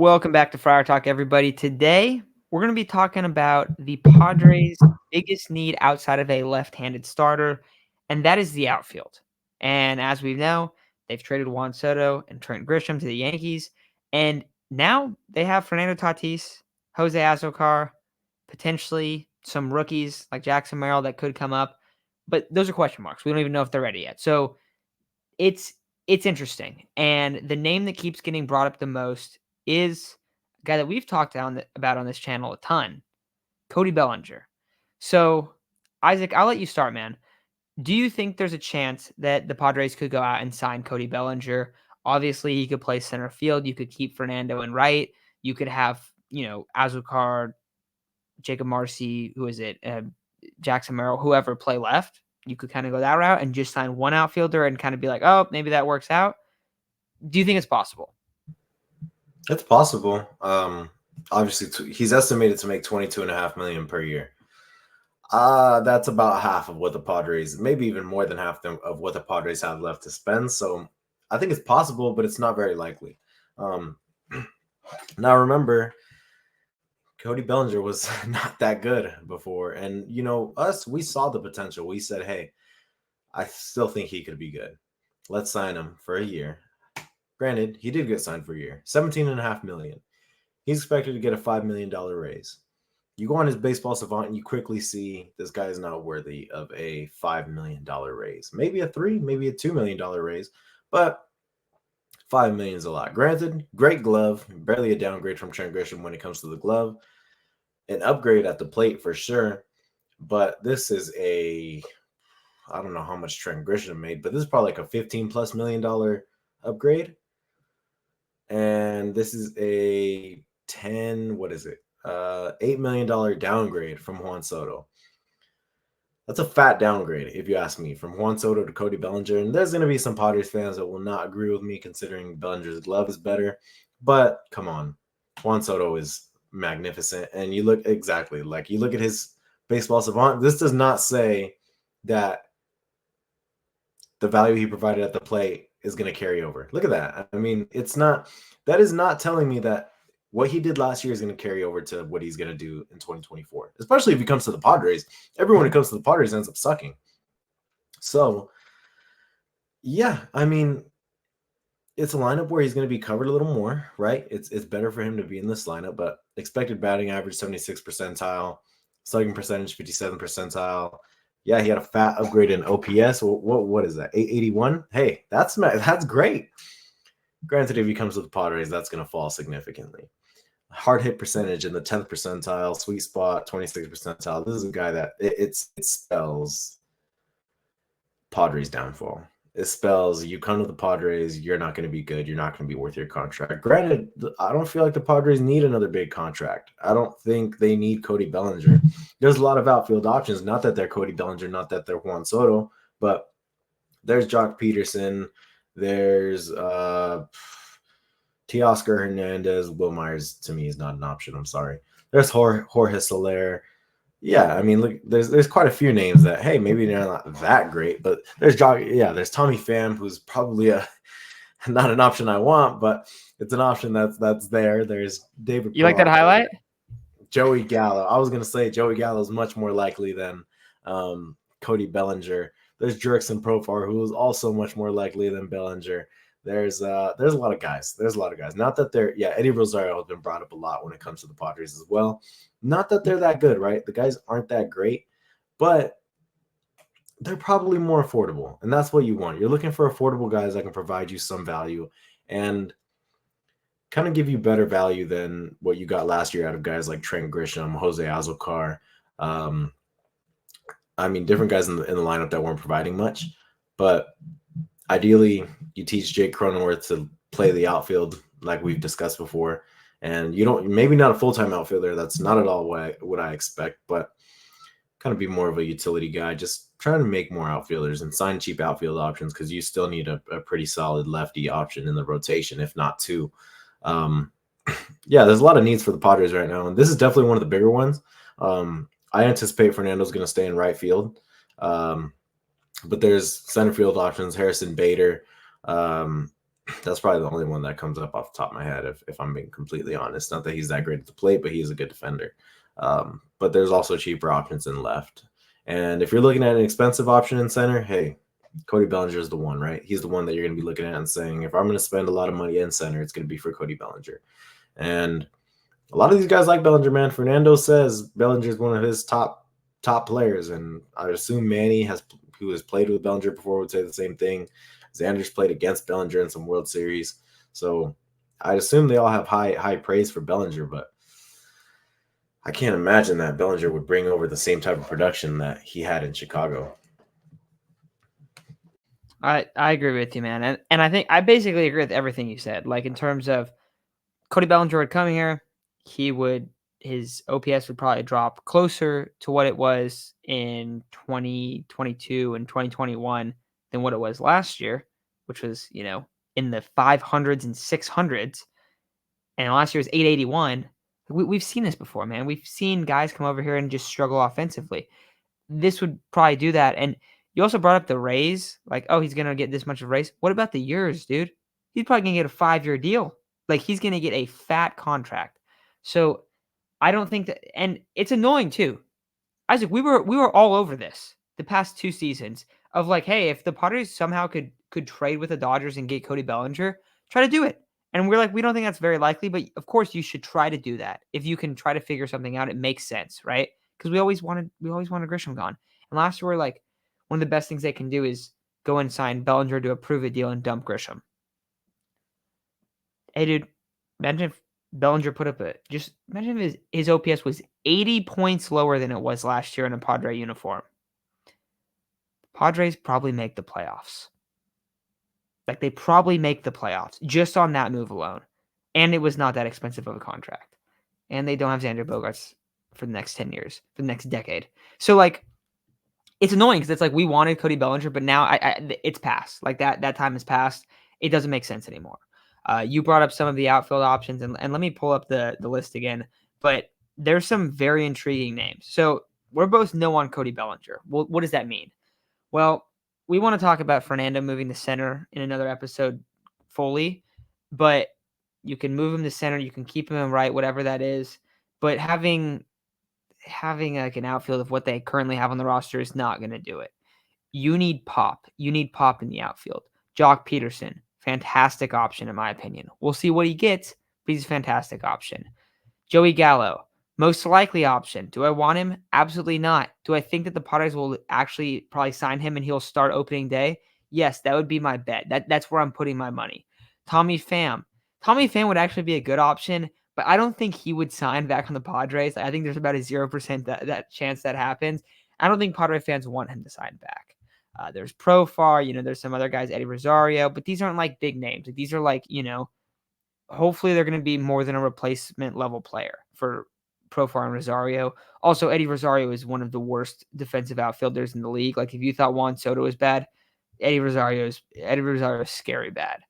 Welcome back to Friar Talk, everybody. Today, we're going to be talking about the Padres' biggest need outside of a left-handed starter, and that is the outfield. And as we know, they've traded Juan Soto and Trent Grisham to the Yankees, and now they have Fernando Tatis, Jose Azocar, potentially some rookies like Jackson Merrill that could come up, but those are question marks. We don't even know if they're ready yet. So it's it's interesting, and the name that keeps getting brought up the most is a guy that we've talked about on this channel a ton, Cody Bellinger. So, Isaac, I'll let you start, man. Do you think there's a chance that the Padres could go out and sign Cody Bellinger? Obviously, he could play center field. You could keep Fernando in right. You could have, Azucar, Jacob Marcy, who is it? Jackson Merrill, whoever play left. You could kind of go that route and just sign one outfielder and kind of be like, oh, maybe that works out. Do you think it's possible? It's possible. Obviously, he's estimated to make $22.5 million per year. That's about half of what the Padres, maybe even more than half of what the Padres have left to spend. So I think it's possible, but it's not very likely. Now remember, Cody Bellinger was not that good before, and we saw the potential. We said, hey, I still think he could be good. Let's sign him for a year. Granted, he did get signed for a year, $17.5 million. He's expected to get a $5 million raise. You go on his baseball savant and you quickly see this guy is not worthy of a $5 million raise. Maybe a maybe a $2 million raise, but $5 million is a lot. Granted, great glove, barely a downgrade from Trent Grisham when it comes to the glove. An upgrade at the plate for sure, but this is I don't know how much Trent Grisham made, but this is probably like a $15+ million upgrade. And this is a $8 million downgrade from Juan Soto. That's a fat downgrade, if you ask me, from Juan Soto to Cody Bellinger. And there's going to be some Padres fans that will not agree with me, considering Bellinger's glove is better. But come on, Juan Soto is magnificent. And you look at his baseball savant. This does not say that the value he provided at the plate is going to carry over. Look at that. I mean, that is not telling me that what he did last year is going to carry over to what he's going to do in 2024, especially if he comes to the Padres. Everyone who comes to the Padres ends up sucking. So, yeah, I mean, it's a lineup where he's going to be covered a little more, right? It's better for him to be in this lineup, but expected batting average 76th percentile, slugging percentage 57th percentile. Yeah, he had a fat upgrade in OPS. What is that? 881? Hey, that's great. Granted, if he comes to the Padres, that's going to fall significantly. Hard hit percentage in the 10th percentile, sweet spot 26th percentile. This is a guy that it spells Padres downfall. It spells you come to the Padres, you're not going to be good. You're not going to be worth your contract. Granted, I don't feel like the Padres need another big contract. I don't think they need Cody Bellinger. There's a lot of outfield options. Not that they're Cody Bellinger, not that they're Juan Soto, but there's Jock Peterson. There's Teoscar Hernandez. Will Myers, to me, is not an option. I'm sorry. There's Jorge Soler. Yeah, I mean, look, there's quite a few names that, hey, maybe they're not that great, but there's there's Tommy Pham, who's probably not an option I want, but it's an option that's there. There's David. You like that highlight? Joey Gallo. I was gonna say Joey Gallo is much more likely than Cody Bellinger. There's Jurickson Profar, who is also much more likely than Bellinger. There's a lot of guys. Not that Eddie Rosario has been brought up a lot when it comes to the Padres as well. Not that they're that good, right? The guys aren't that great, but they're probably more affordable. And that's what you want. You're looking for affordable guys that can provide you some value and kind of give you better value than what you got last year out of guys like Trent Grisham, Jose Azocar. I mean, different guys in the lineup that weren't providing much, but ideally you teach Jake Cronenworth to play the outfield like we've discussed before. And you don't, maybe not a full-time outfielder. That's not at all what I expect, but kind of be more of a utility guy, just trying to make more outfielders and sign cheap outfield options, because you still need a pretty solid lefty option in the rotation, if not two. Yeah, there's a lot of needs for the Padres right now, and this is definitely one of the bigger ones. I anticipate Fernando's going to stay in right field, but there's center field options, Harrison Bader, That's probably the only one that comes up off the top of my head, if I'm being completely honest. Not that he's that great at the plate, but he is a good defender. But there's also cheaper options in left. And if you're looking at an expensive option in center, hey, Cody Bellinger is the one, right? He's the one that you're going to be looking at and saying, if I'm going to spend a lot of money in center, it's going to be for Cody Bellinger. And a lot of these guys like Bellinger, man. Fernando says Bellinger is one of his top players, and I assume Manny who has played with Bellinger before, would say the same thing. Xander's played against Bellinger in some World Series, so I'd assume they all have high praise for Bellinger, but I can't imagine that Bellinger would bring over the same type of production that he had in Chicago. I agree with you, man, and I think I basically agree with everything you said. Like in terms of Cody Bellinger would come here, his OPS would probably drop closer to what it was in 2022 and 2021 than what it was last year, which was, in the 500s and 600s. And last year was 881. We've seen this before, man. We've seen guys come over here and just struggle offensively. This would probably do that. And you also brought up the raise, like, oh, he's gonna get this much of a raise. What about the years, dude? He's probably gonna get a 5-year deal. Like he's gonna get a fat contract. So I don't think that, and it's annoying too. Isaac, we were all over this the past 2 seasons of like, hey, if the Padres somehow could trade with the Dodgers and get Cody Bellinger, try to do it. And we're like, we don't think that's very likely, but of course you should try to do that. If you can try to figure something out, it makes sense, right? Because we always wanted Grisham gone. And last year we're like, one of the best things they can do is go and sign Bellinger to approve a deal and dump Grisham. Hey, dude, imagine if Bellinger put up imagine if his OPS was 80 points lower than it was last year in a Padre uniform. Padres probably make the playoffs. Like they probably make the playoffs just on that move alone. And it was not that expensive of a contract. And they don't have Xander Bogaerts for the next 10 years, for the next decade. So like it's annoying because it's like we wanted Cody Bellinger, but now it's past. Like that time has passed. It doesn't make sense anymore. You brought up some of the outfield options, and let me pull up the list again. But there's some very intriguing names. So we're both no on Cody Bellinger. Well, what does that mean? Well, we want to talk about Fernando moving to center in another episode fully, but you can move him to center, you can keep him in right, whatever that is. But having like an outfield of what they currently have on the roster is not going to do it. You need pop. You need pop in the outfield. Jock Peterson, fantastic option in my opinion. We'll see what he gets, but he's a fantastic option. Joey Gallo, most likely option. Do I want him? Absolutely not. Do I think that the Padres will actually probably sign him and he'll start opening day? Yes, that would be my bet. That's where I'm putting my money. Tommy Pham. Tommy Pham would actually be a good option, but I don't think he would sign back on the Padres. I think there's about a 0% that chance that happens. I don't think Padre fans want him to sign back. There's Profar, there's some other guys, Eddie Rosario, but these aren't like big names. These are like, hopefully they're going to be more than a replacement level player for Profar and Rosario. Also, Eddie Rosario is one of the worst defensive outfielders in the league. Like if you thought Juan Soto was bad, Eddie Rosario is scary bad.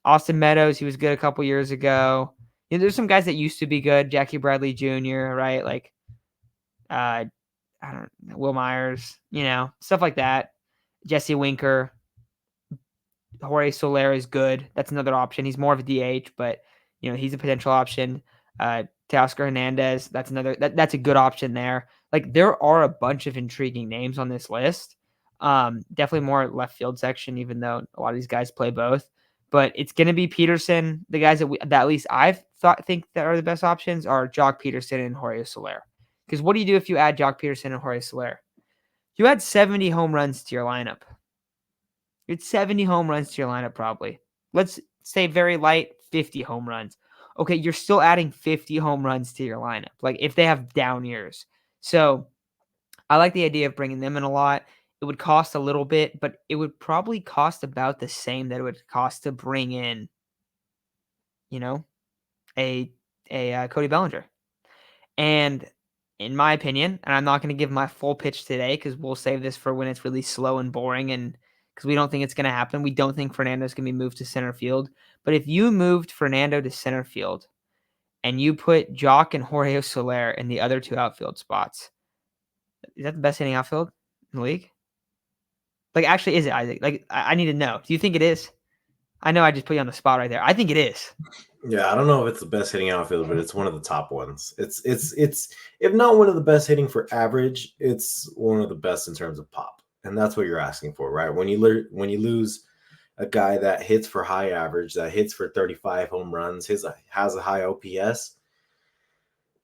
Austin Meadows, he was good a couple years ago. There's some guys that used to be good. Jackie Bradley Jr., right? Like, I don't know, Will Myers, stuff like that. Jesse Winker. Jorge Soler is good. That's another option. He's more of a DH, but he's a potential option. Teoscar Hernandez, that's a good option there. Like there are a bunch of intriguing names on this list. Definitely more left field section, even though a lot of these guys play both. But it's going to be Peterson. The guys that at least I've think that are the best options are Jock Peterson and Jorge Soler. Because what do you do if you add Jock Peterson and Jorge Soler? You add 70 home runs to your lineup. It's 70 home runs to your lineup, probably. Let's say very light, 50 home runs. Okay, you're still adding 50 home runs to your lineup, like if they have down years. So I like the idea of bringing them in a lot. It would cost a little bit, but it would probably cost about the same that it would cost to bring in, a Cody Bellinger. And in my opinion, and I'm not going to give my full pitch today because we'll save this for when it's really slow and boring and because we don't think it's going to happen. We don't think Fernando's going to be moved to center field. But if you moved Fernando to center field and you put Jock and Jorge Soler in the other two outfield spots, is that the best hitting outfield in the league? Like, actually, is it, Isaac? Like, I need to know. Do you think it is? I know I just put you on the spot right there. I think it is. Yeah, I don't know if it's the best hitting outfield, but it's one of the top ones. It's if not one of the best hitting for average, it's one of the best in terms of pop, and that's what you're asking for, right? When you lose a guy that hits for high average, that hits for 35 home runs, has a high OPS,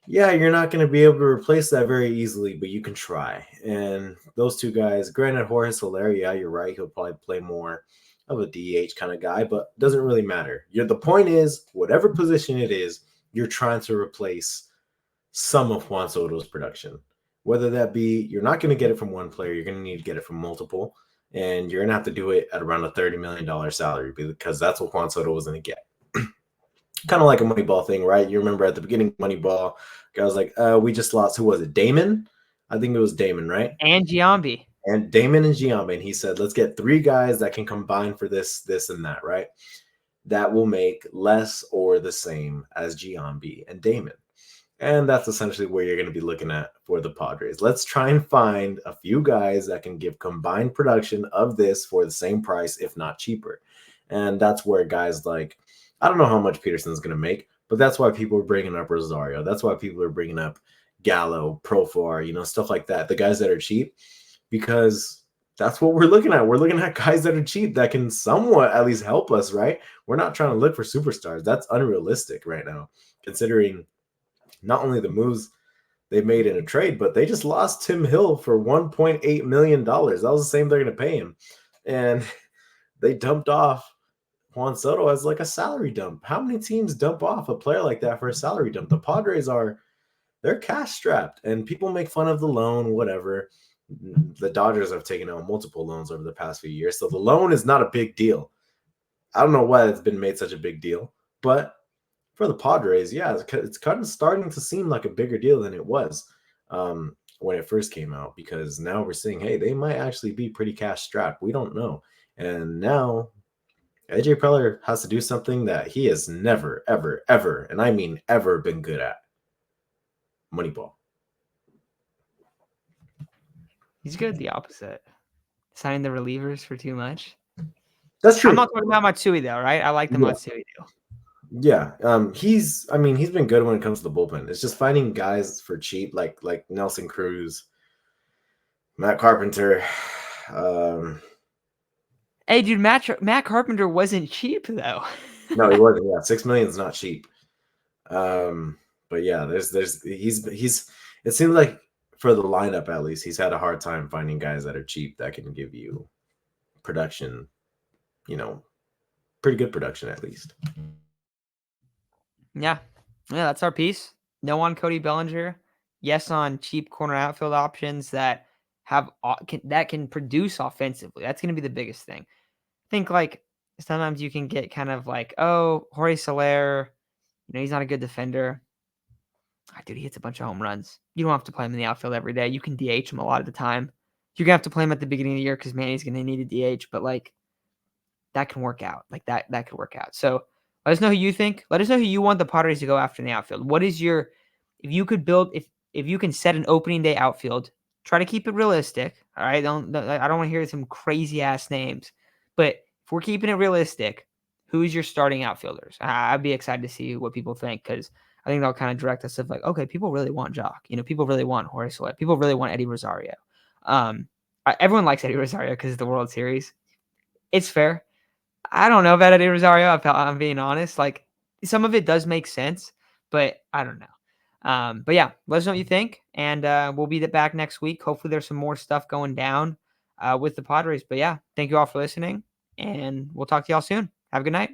yeah, you're not going to be able to replace that very easily, but you can try. And those two guys, granted, Jorge Soler, yeah, you're right. He'll probably play more of a DH kind of guy, but doesn't really matter. The point is, whatever position it is, you're trying to replace some of Juan Soto's production. Whether that be, you're not going to get it from one player, you're going to need to get it from multiple. And you're going to have to do it at around a $30 million salary because that's what Juan Soto was going to get. Kind of like a Moneyball thing, right? You remember at the beginning of Moneyball, guy was like, we just lost, who was it? Damon? I think it was Damon, right? And Giambi. And Damon and Giambi. And he said, let's get 3 guys that can combine for this, and that, right? That will make less or the same as Giambi and Damon. And that's essentially where you're going to be looking at for the Padres. Let's try and find a few guys that can give combined production of this for the same price, if not cheaper. And that's where guys like, I don't know how much Peterson's going to make, but that's why people are bringing up Rosario. That's why people are bringing up Gallo, Profar, stuff like that. The guys that are cheap, because that's what we're looking at. We're looking at guys that are cheap that can somewhat at least help us, right? We're not trying to look for superstars. That's unrealistic right now, considering not only the moves they made in a trade, but they just lost Tim Hill for $1.8 million. That was the same they're going to pay him. And they dumped off Juan Soto as like a salary dump. How many teams dump off a player like that for a salary dump? The Padres they're cash strapped, and people make fun of the loan, whatever. The Dodgers have taken out multiple loans over the past few years, so the loan is not a big deal. I don't know why it's been made such a big deal, but for the Padres, yeah, it's kind of starting to seem like a bigger deal than it was when it first came out, because now we're seeing, hey, they might actually be pretty cash strapped. We don't know. And now AJ Preller has to do something that he has never, ever, ever, and I mean ever, been good at. Moneyball. He's good at the opposite. Signing the relievers for too much. That's true. I'm not talking about Matsui though, right? I like the Matsui deal. Yeah. He's been good when it comes to the bullpen. It's just finding guys for cheap, like Nelson Cruz, Matt Carpenter. Hey, dude, Matt Carpenter wasn't cheap though. No, he wasn't. Yeah, $6 million is not cheap. But yeah, he's. It seems like for the lineup at least, he's had a hard time finding guys that are cheap that can give you production. Pretty good production at least. Yeah, that's our piece. No on Cody Bellinger. Yes on cheap corner outfield options that can produce offensively. That's going to be the biggest thing. I think like sometimes you can get kind of like, oh, Jorge Soler, he's not a good defender. Dude, he hits a bunch of home runs. You don't have to play him in the outfield every day. You can DH him a lot of the time. You're going to have to play him at the beginning of the year because Manny's going to need a DH, but like that can work out. Like that could work out. So let us know who you think. Let us know who you want the Padres to go after in the outfield. What is if you could build, if you can set an opening day outfield, try to keep it realistic. All right. I don't want to hear some crazy ass names, but if we're keeping it realistic, who's your starting outfielders? I'd be excited to see what people think, because I think that'll kind of direct us of like, okay, people really want Jock. People really want Jorge Soler. People really want Eddie Rosario. Everyone likes Eddie Rosario because of the World Series. It's fair. I don't know about Eddie Rosario. I'm being honest. Like some of it does make sense, but I don't know. But yeah, let us know what you think, and we'll be back next week. Hopefully, there's some more stuff going down with the Padres. But yeah, thank you all for listening, and we'll talk to y'all soon. Have a good night.